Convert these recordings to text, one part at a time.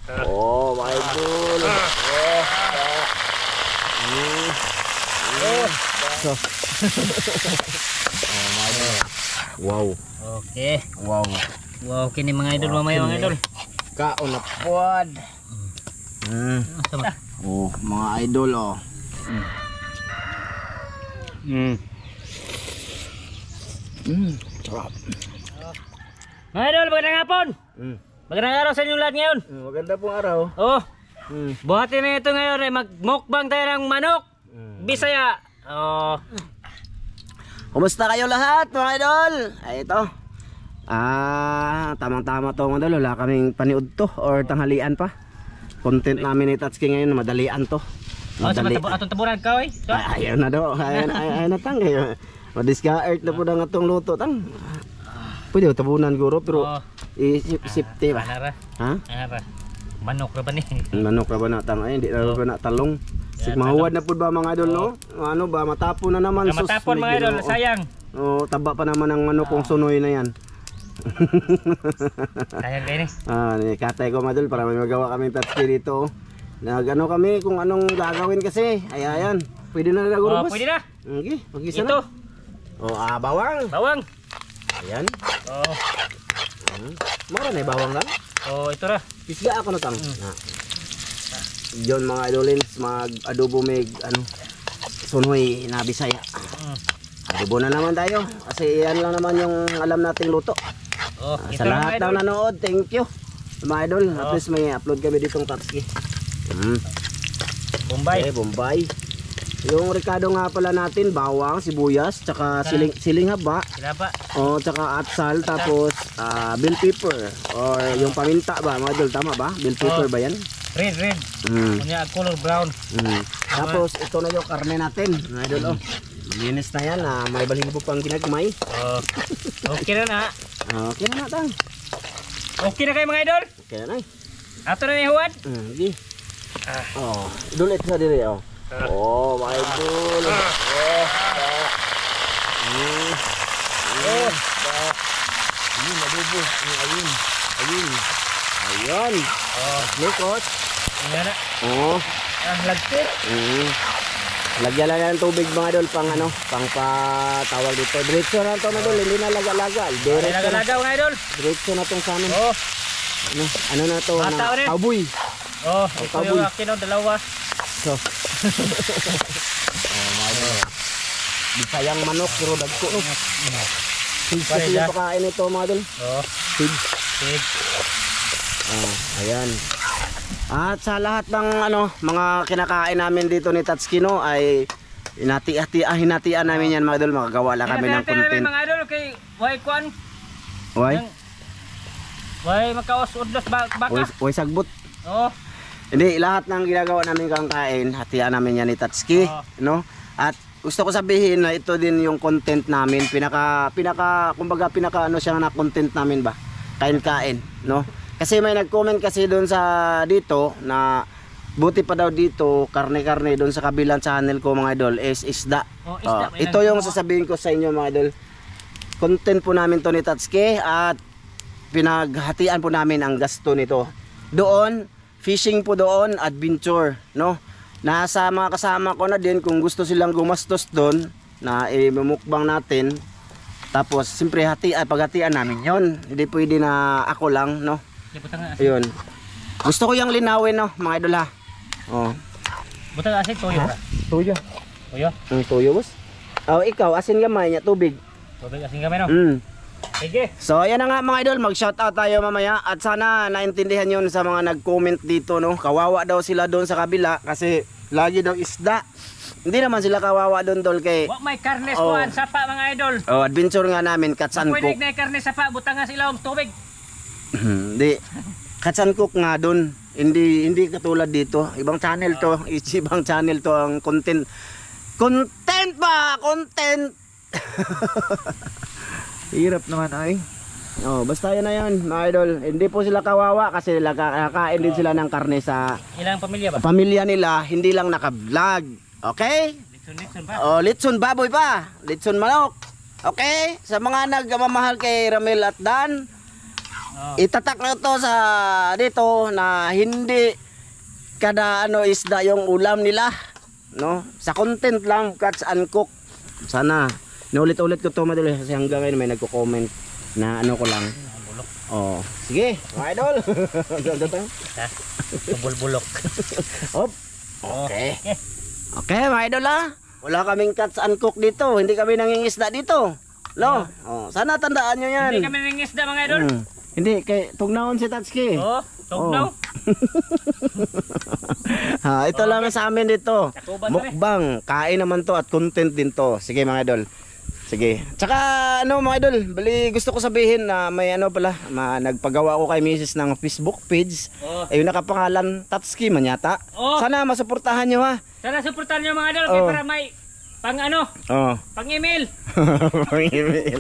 Oh, mga idol. So. Oh, mga idol. Wow. Okay. Wow. Wow, kini mga idol, mamaya mga idol. Kaon na pod. Oh, mga idol oh. Sarap. Mga idol, magandang hapon. Magandang araw sa inyong lahat ngayon. Maganda pong araw. Oh. Buhatin na ito ngayon, magmukbang tayo ng manok. Bisaya. Oh. Kumusta kayo lahat mga idol? Ay ito. Tamang-tama to mga idol. Wala kaming paniud to or tanghalian pa. Content namin ni Tatsuki ngayon, madalian to. Madali. Atong tabunan ka oy. Ayun na do. Ayun na tang. Madiska-earth na po na itong luto tang. Pwede tabunan guro pero isip-sipte ba? Anara. Ha? Anara. Manok ra ba ni? Manok ra ba na tang? Ay, hindi na ba na talong. Sig mahuwad na pud ba mga idol no? Ano ba matapon na naman sus. Matapon mga idol, sayang. Oh, taba pa naman ang manok kung sunoy na yan. Sayang kayo ni. Katay ko mga idol para may magawa kaming Tatsuki dito. Nagano kami kung anong gagawin kasi. Ayan. Pwede na na guro boss. Pwede na. Okay, pag-isa Ito. na. Bawang. Bawang. Ayan. Oh. Mara na bawang lang. Oh, ito ra. Pisga ako na tang. Diyon mga idolins, mag-adobo may sunoy na Bisaya. Adobo na naman tayo kasi yan lang naman yung alam nating luto. Oh, Sa lahat ng nanood, thank you mga idol. At least may upload kami ditong Tatsuki. Bombay. Bombay. Yung Ricardo nga pala natin, bawang, sibuyas, tsaka siling haba. Silapa. Oh, tsaka atsal, tapos bell pepper or yung paminta ba mga idol, tama ba? Bell pepper ba yan? Red. Kunya color brown. Tapos ito na yung karne natin mga idol. Linis na yan, may balibo pang ginagmay. Okay na na. Okay na tang. Okay na kayo mga idol? Okay na. Ato na yung huwad? Sige. Idol ito sa diri oh. My idol. Ayun, madubo. Ayun. Ayan. Likot. Ayan na. Ang lagkit. Lagyan lang ng tubig mga idol pang patawag dito. Diretso na ito mga idol, hindi na laga-laga. Laga-laga mga idol. Diretso na itong sa amin. Ano na ito? Cowboy. Ito yung akin o, dalawa. So. Mga idol. Bisayang manok, pero dagko no. Kasi yung pakain ito mga idol. Pig. Ayan. At sa lahat ng mga kinakain namin dito ni Tatsuki no ay hinatian namin yan mga idol, makagawa lang kami ng content. Mga idol kay why kuan? Why makaos udlos baka? Why sagbot? Hindi, lahat ng ginagawa namin kakain, hatian namin yan ni Tatsuki, no? At gusto ko sabihin na ito din yung content namin, kumbaga pinaka siya na content namin ba? Kain-kain, no? Kasi may nag-comment kasi doon sa dito na buti pa daw dito karne-karne doon sa kabilang channel ko mga idol is isda. Ito yung sasabihin ko sa inyo mga idol. Content po namin to ni Tatsuki at pinaghatian po namin ang gasto nito. Doon, fishing po doon, adventure, no? Nasa mga kasama ko na din kung gusto silang gumastos doon na imumukbang natin. Tapos siyempre paghatian namin 'yon. Hindi pwede na ako lang, no? Ayun. Gusto ko yung linawin no, mga idol ha. Butang asin toyo ra. Toyo. Toyo? Toyo boss. Ikaw asin gamay nya tubig. Tubig asin gamay no. Sige. So ayan na nga mga idol, mag-shoutout tayo mamaya at sana naintindihan yun sa mga nag-comment dito no. Kawawa daw sila doon sa kabila kasi lagi daw isda. Hindi naman sila kawawa doon dol kay may karne kuan sapa mga idol. Adventure nga namin Katsan Cook. Pwede na karne sapa butang nga sila og tubig. Hindi. Katsan Cook nga doon. Hindi katulad dito. Ibang channel to. Ibang channel to ang content. Content ba? Content. Hirap naman ay. Basta yan na yan mga idol. Hindi po sila kawawa kasi kakain din sila ng karne sa ilang pamilya ba? Pamilya nila, hindi lang naka-vlog. Okay? Litson pa. Litson baboy pa. Litson manok. Okay? Sa mga nagmamahal kay Ramel at Dan, itatak na to sa dito na hindi kada isda yung ulam nila, no? Sa content lang, catch and cook. Sana naulit-ulit ko to madali kasi hanggang ngayon may nagko-comment na ko lang. Oh, sige, mga idol. Bulbulok. Hop. Okay. Okay, mga idol wala kaming catch and cook dito. Hindi kami nangingisda dito. Lo. Oh, sana tandaan nyo yan. Hindi kami nangingisda mga idol. Hindi, kay tugnaon si Tatsuki. Tugnaw. Ito lang sa amin dito. Mukbang, kain naman to at content din to. Sige mga idol. Sige. Tsaka mga idol, bali gusto ko sabihin na may nagpagawa ko kay Mrs. ng Facebook page. Ayun nakapangalan Tatsuki man yata. Sana masuportahan nyo Sana suportahan nyo mga idol para may pang pang email. Pang email.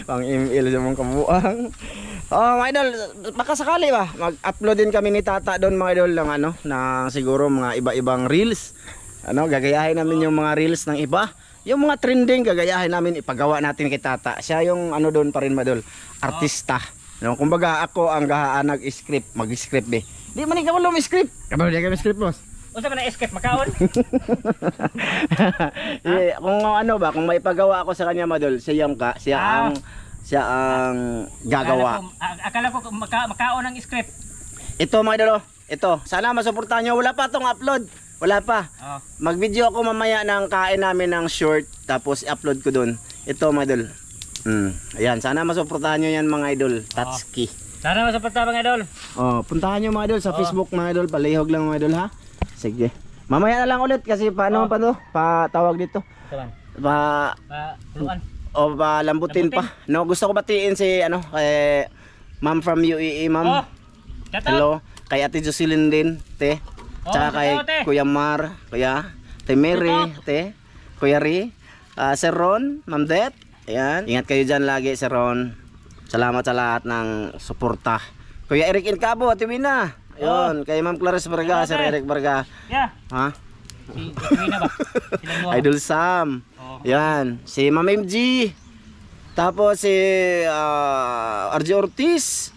Pang email sa mga kabuang. Mga idol, baka sakali ba mag-upload din kami ni Tata doon mga idol ng siguro mga iba-ibang reels. Gagayahin namin yung mga reels ng iba. Yung mga trending gagayahin namin, ipagawa natin kay Tata. Siya yung doon pa rin mga idol, artista. Kumbaga ako ang gahaan nag-script, mag-script be. Di man ikaw lang script. Kabalo di kami script boss. Unsa man na escape makaon? Kung kung may pagawa ako sa kanya madol, siya ang gagawa. Akala ko makaon ang script. Ito mga idol, ito. Sana masuportahan nyo. Wala pa tong upload. Wala pa. Mag-video ako mamaya ng kain namin ng short tapos i-upload ko doon. Ito mga idol. Ayan, sana masuportahan nyo yan mga idol. Tatsuki. Sana masuportahan mga idol. Puntahan nyo mga idol sa Facebook mga idol. Palihog lang mga idol ha. Sige. Mamaya na lang ulit kasi paano pa to? Patawag dito. Tuluan. Lambutin pa. Gusto ko batiin si kay Ma'am from UAE, Ma'am. Hello. Kay Ate Jocelyn din, te. Tsaka kay Kuya Mar, Kuya Te Mary, te. Kuya Ri, Sir Ron, Ma'am Det. Ayan. Ingat kayo dyan lagi, Sir Ron. Salamat sa lahat ng suporta. Kuya Eric Incabo, Ate Wina. Ayun, kay Ma'am Clarice Barga, Sir Eric Barga. Ha? Si Wina ba? Idol Sam. Yan, si Ma'am MG. Tapos si RJ Ortiz,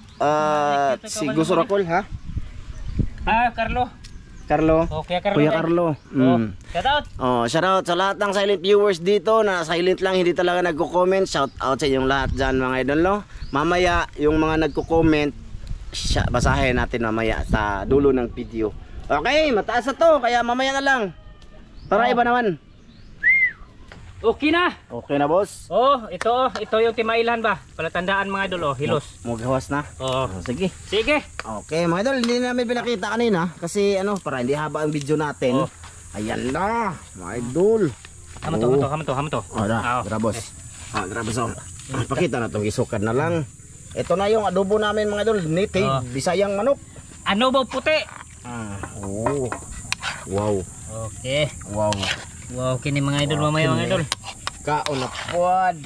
si Guso Racol, ha? Carlo. Kuya Carlo. Shout out. Shout out sa lahat ng silent viewers dito na silent lang, hindi talaga nagko-comment. Shout out sa inyong lahat dyan mga idol, no? Mamaya yung mga nagko-comment, basahin natin mamaya sa dulo ng video. Okay, mataas na to, kaya mamaya na lang. Para iba naman. Okay na. Okay na, boss. Ito yung timailan ba? Palatandaan mga idol, hilos. Maghawas na. Sige. Okay, mga idol, hindi namin pinakita kanina kasi para hindi haba ang video natin. Ayan na, mga idol. Hamo to. Grabos. Grabos. Pakita na itong isukad na lang. Ito na yung adobo namin mga idol, native Bisayang manok. Adobo puti. Wow. Okay. Wow, kini mga idol mamaya mga idol. Kaon na pod.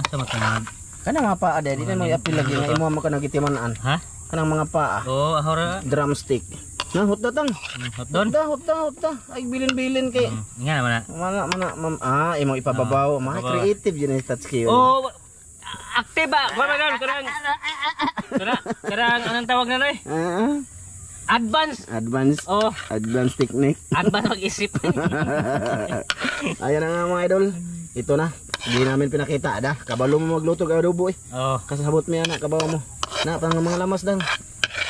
Sama ka. Kanang mga paa dahil dito mo i-apil lagi nga imo mo ka nagitimanan. Ha? Kanang mga paa. Ahora. Drumstick. Na hotdog tang. Hotdog. Ay bilin kay. Nga naman Mga imo ipababaw. Mga creative yun yung Tatsuki. Active ba? Karang anong tawag na rin? Advance technique. Advance mag-isip. Ayan na nga mga idol. Ito na. Hindi namin pinakita. Kabalo mo magluto ka adobo Kasabot mo yan kabalo mo. Pang mga lamas dang.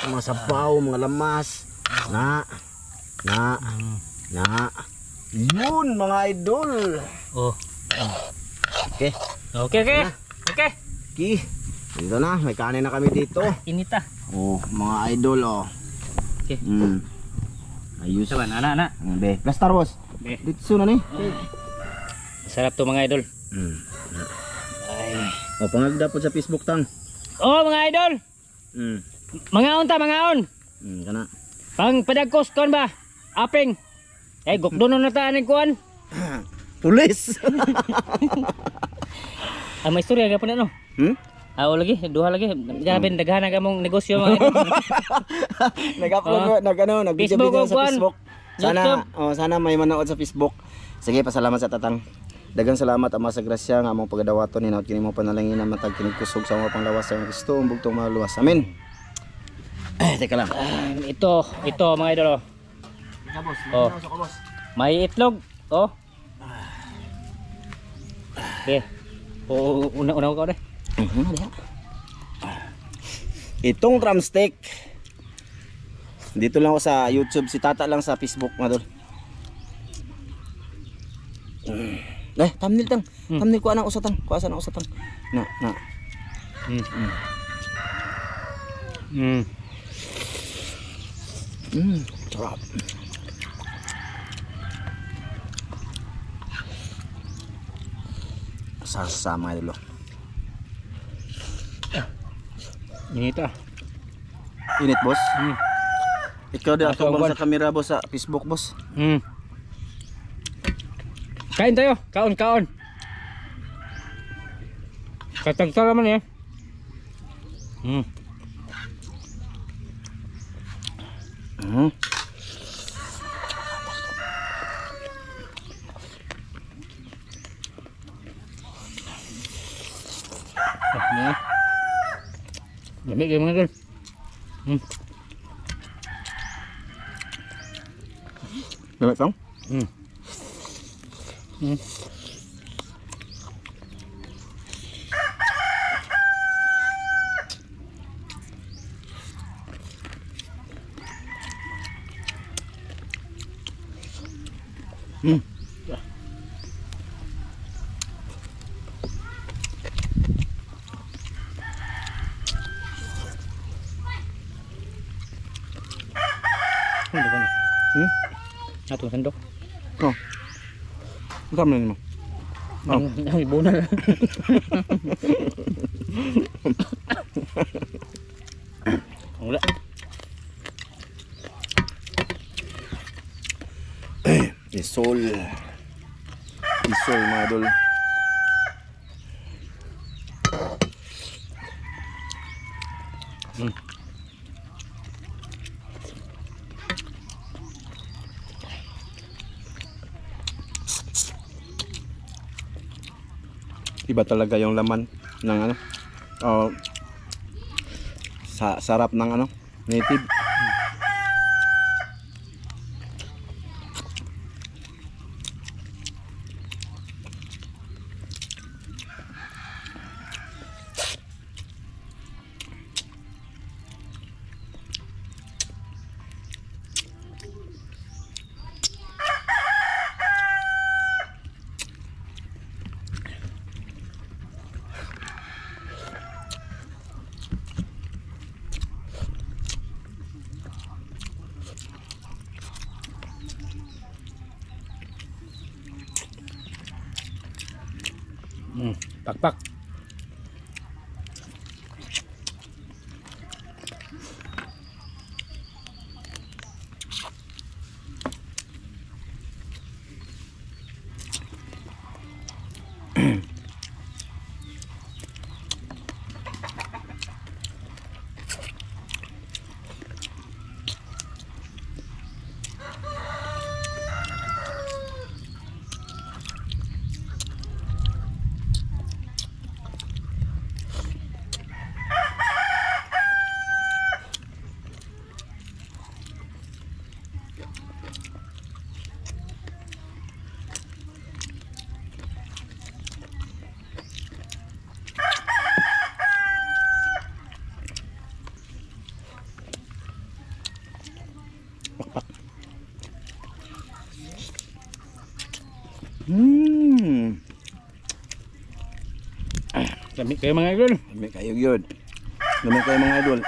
Mga sabaw, mga lamas. Yun mga idol. Okay. Dito na. May kanin na kami dito. Inita. Mga idol Okay. Ayos. Saban, anak. Be, Star Wars. Dito na ni. Sarap to mga idol. Pangagda po sa Facebook tang. Mga idol. Mangaon. Kana. Pang padagkos kon ba? Aping. Gukdonon na taan ng kuan. Pulis. May istorya gapon no. Lagi, duha lagi. Gabi daghan ka mong negosyo mga idol. Nag-upload nag-video sa Facebook. Sana may manood sa Facebook. Sige, pasalamat sa tatang. Daghang salamat Ama sa grasya nga among pagadawaton hinaut kini mo panalangin matag kining kusog sa mga panglawas sa Kristo bugtong maluwas. Amen. Teka lang. Ito mga idol. Oh. May itlog. Oh. Okay. Una ko deh. Itong drumstick. Dito lang ako sa YouTube, si Tata lang sa Facebook mga dol. Thumbnail tang. Thumbnail ko ana usatang. Kuasa na usatang. Na. Sarap. Sasama dulu. Ini ito. Init boss. Ikaw di ako bang sa kamera boss sa Facebook boss. Kain tayo, kaon. Katagtag naman eh. Ya. Lamig kayo mga dol. Lamig kang? Hindi ko na. Atong sandok. Oh. Tama na mo. Ang ibuna na. Wala. Isol mga dol. Iba talaga yung laman ng ano. Sarap ng ano, native. Pakpak. Lamig kayo mga idol. Lamig kayo yun. Lamig kayo mga idol.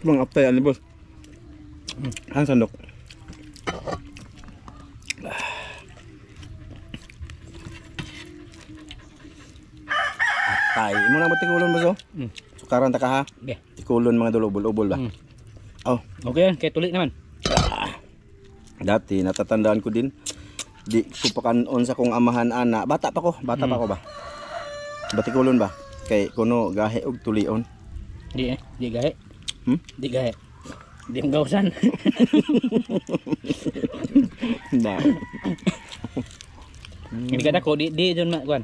Bang aptay ani bos. Ang sandok. Aptay. Imo na batik ulon boss oh. Tukaran ta ka ha. Okay. Tikulon mga dolo ubol-ubol ba. Oh, Okay yan, kaya tuloy naman. dati natatandaan ko din. Di ko pa kanon sa kong amahan ana. Bata pa ko ba? Batikulon ba? Kay kuno gahe og tulion. Di gahe. Di gahe. Di ang gawsan. Na. Hindi ka dako, di dyan kuan.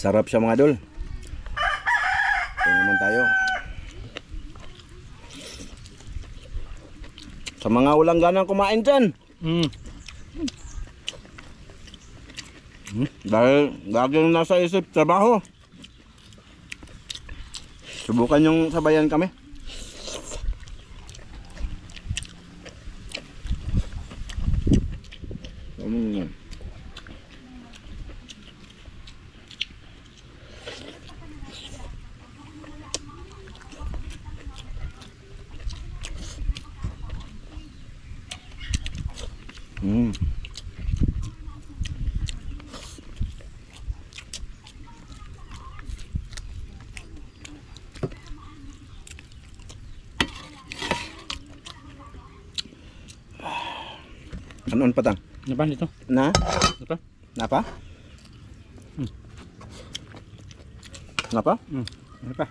Sarap siya mga dol. Tingnan naman tayo. Sa mga walang ganang kumain dyan. Dahil laging nasa isip trabaho. Subukan yung sabayan kami. Anon pa tang? Napan dito? Na? Napa? Napa? Napa? Napa?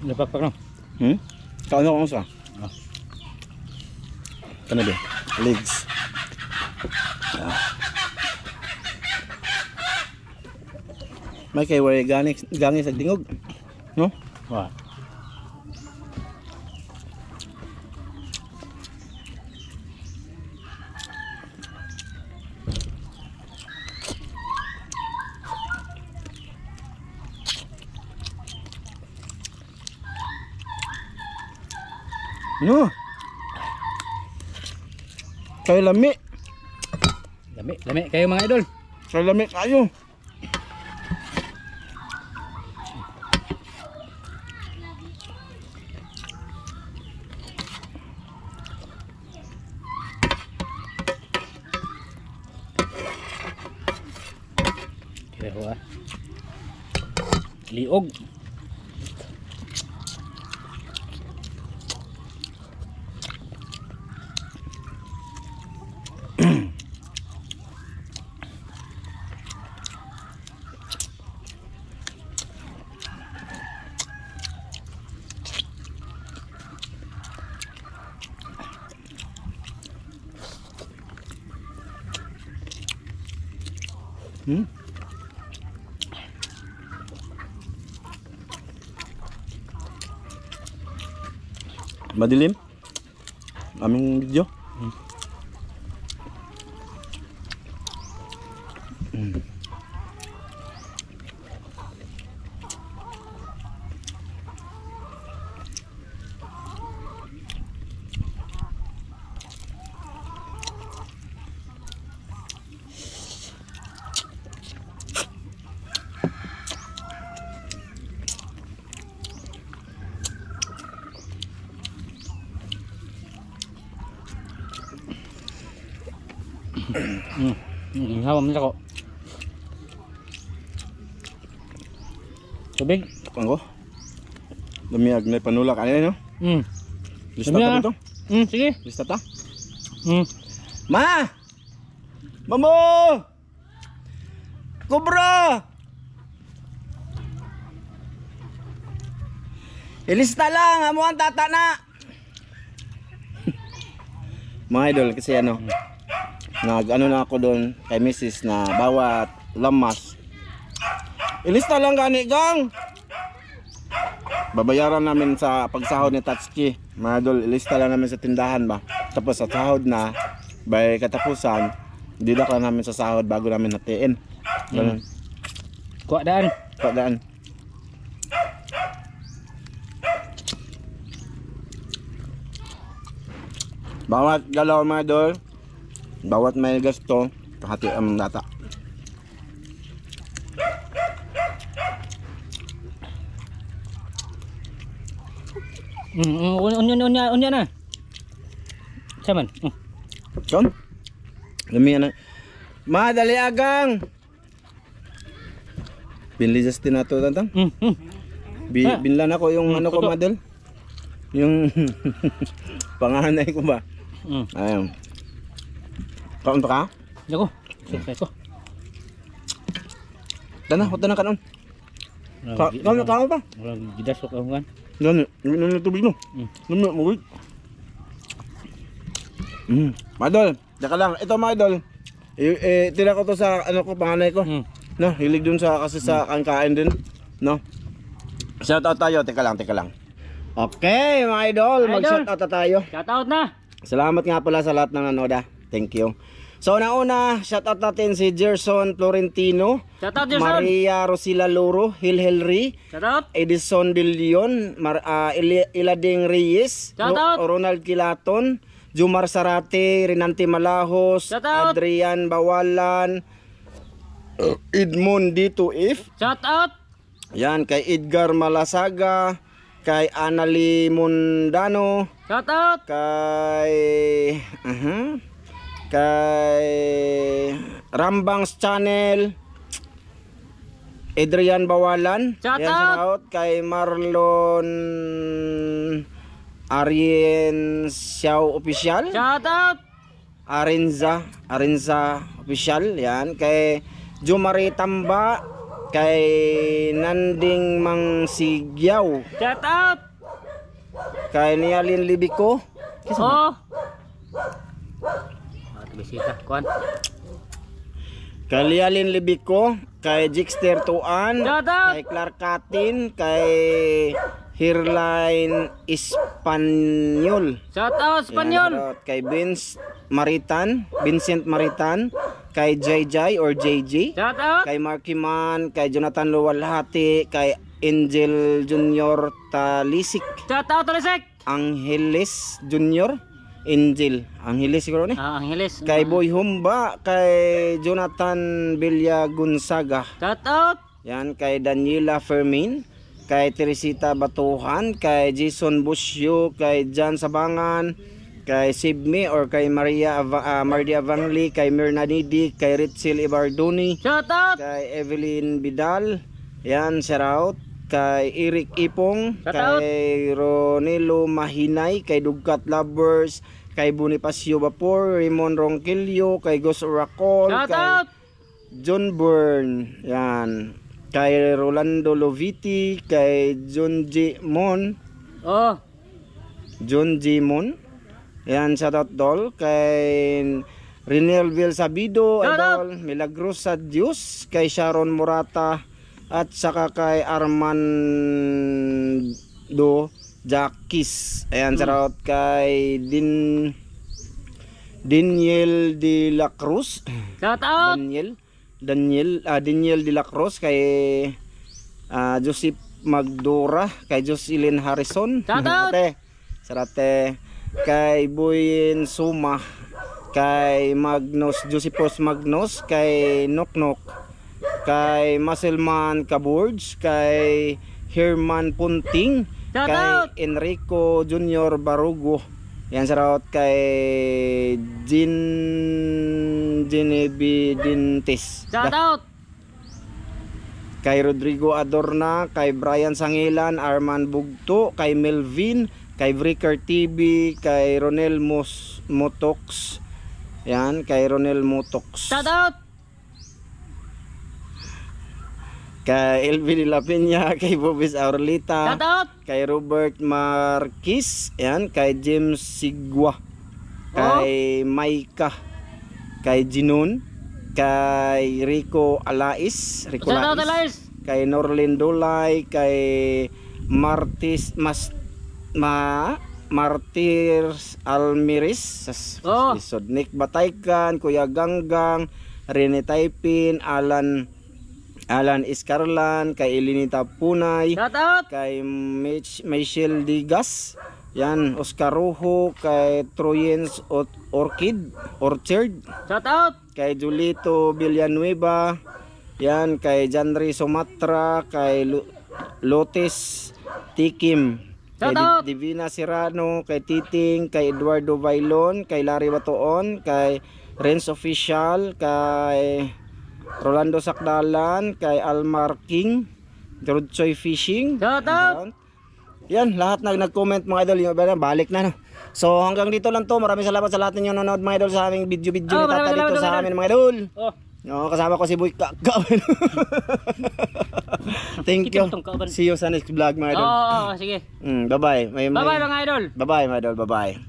Napakpak no? Kaano kong sa? Ah. Ano ba? Legs. May kay wala gangi sa dingog. No? Wah. No. Kay lami. Lami kayo mga idol. Kay lami kayo. Kaya liog. Madilim aming video. Ginhawa mo ko. Tubig. Pangko. Lumiag na panula kanina no? Lista Dami ta na. dito? Sige. Lista ta? Mm. Ma! Mamo! Cobra! Ilista lang, amo ang tata na. Mga idol, kasi ano, nag-ano na ako doon kay Mrs. na bawat lamas. Ilista lang gani, gang. Babayaran namin sa pagsahod ni Tatsuki. Mga idol, ilista lang namin sa tindahan ba. Tapos sa sahod na, by katapusan, didak lang namin sa sahod bago namin hatiin. Ganun. Kuadaan. Kuadaan. Bawat galaw mga idol, bawat may gasto, hati ang data. Unya na. Saman. Kon? Lamihan na. Madali agang. Binli Justin na to tantang. Binlan ako yung ano ko madol. Yung panganay ko ba? Ayun. Kaon to ka? Ako. Sukay ko. Dana, huwag na kanon. Kaon na pa? Gidas ko kan. Yan, yung tubig no. Lumot mo wait. Madol, daka lang. Ito madol. Tira ko to sa ano ko panganay ko. No, hilig dun sa kasi sa kain din, no. Shout out tayo, teka lang. Okay, mga idol, mag-shout out tayo. Shout out na. Salamat nga pala sa lahat ng nanood. Thank you. So una shout out natin si Gerson Florentino, Shout out Gerson. Maria Rosila Loro, Hilhelri, Shout out. Edison Dilion, Ilading Reyes, Shout out. Ronald Kilaton, Jumar Sarate, Renante Malahos, Shout out. Adrian Bawalan, Edmond D2F. Shout out. Yan kay Edgar Malasaga, kay Anali Mundano, Shout out. kay Rambangs Channel, Adrian Bawalan. Shout Yan, out. shout out kay Marlon Arien Xiao Official, Shout out. Arinza Official. Yan kay Jumari Tamba, kay Nanding Mang Sigyaw, Shout out. kay Nialin Libiko. Oh. Bisita kuan. Kay Nialin Libiko, kay Jixter Tuan, Shout out. kay Clark Katin, kay Hirline Espanyol. Shout out Yan, Espanyol. shoutout kay Vincent Maritan, kay JJ or JJ, Shout out. kay Marky Man, kay Jonathan Luwalhati, kay Angel Junior Talisik, Shout out Talisek. Angeles Junior, Angel Angeles siguro ni. Angeles. Kay Boy Humba, kay Jonathan Villa Gonzaga. Shout out. Yan kay Daniela Fermin, kay Teresita Batuhan, kay Jason Busyo, kay Jan Sabangan, kay Sibme or kay Maria Vangli, kay Mirna Nidi, kay Ritzel Ibarduni, Shout out. kay Evelyn Vidal. Yan, shout out kay Eric Ipong, Shout out. kay Ronelo Mahinay, kay Dugkat Lovers, kay Bonifacio Vapor, Raymond Ronquillo, kay Gus Oracol, Shout kay out. John Byrne, yan, kay Rolando Loviti, kay John G. Mon, Oh. yan, shoutout dol, kay Rinelville Sabido, Shout out. idol, Milagros sa Diyos, kay Sharon Morata, at saka kay Armando Jackis. Ayan, shoutout kay Daniel de la Cruz. Shout out. Daniel de la Cruz, kay Joseph Magdora, kay Jocelyn Harrison. Shout out. Sarate, kay Buyin Suma, kay Josephus Magnus, kay Noknok, kay Maselman Cabourge, kay Herman Punting, Shout kay out. Enrico Junior Barugo. Yan, shoutout kay Genevieve Dintes. Shout out. Kay Rodrigo Adorna, kay Brian Sangilan, Arman Bugto, kay Melvin, kay Vricker TV, kay Ronel Motox, Yan, kay Ronel Mutox. Shout out. Kay Elvin de la Peña, kay Bobis Aurelita. Shout out. Kay Robert Marquis, yan, kay James Sigwa, kay Maika, kay Jinon, kay Rico Alais, Shout out, Alais. kay Norlin Dolay, kay Martires Almiris, Oh. Nick Bataykan, Kuya Ganggang, Rene Taipin, Alan Iscarlan, kay Elinita Punay, Shout out. kay Michelle Digas, yan, Oscar Rojo, kay Troyens Orchard, Shout out. kay Julito Villanueva, yan, kay Janry Sumatra, kay Lotes Tikim, kay Shout out. Divina Serrano, kay Titing, kay Eduardo Bailon, kay Larry Batoon, kay Renz Official, kay Rolando Sakdalan, kay Almar King, George Fishing. Shout out. Yan, lahat nag-comment mga idol, yung iba na, balik na no. So hanggang dito lang to. Maraming salamat sa lahat ninyo nanonood mga idol sa aming video ni Oh, Tata maraming dito salamat, sa mga amin mga idol. Oh. No, kasama ko si Boy Kaka. Thank you. See you sa next vlog mga idol. Oo, sige. Bye-bye. Bye-bye mga idol. Bye-bye mga idol. Bye-bye.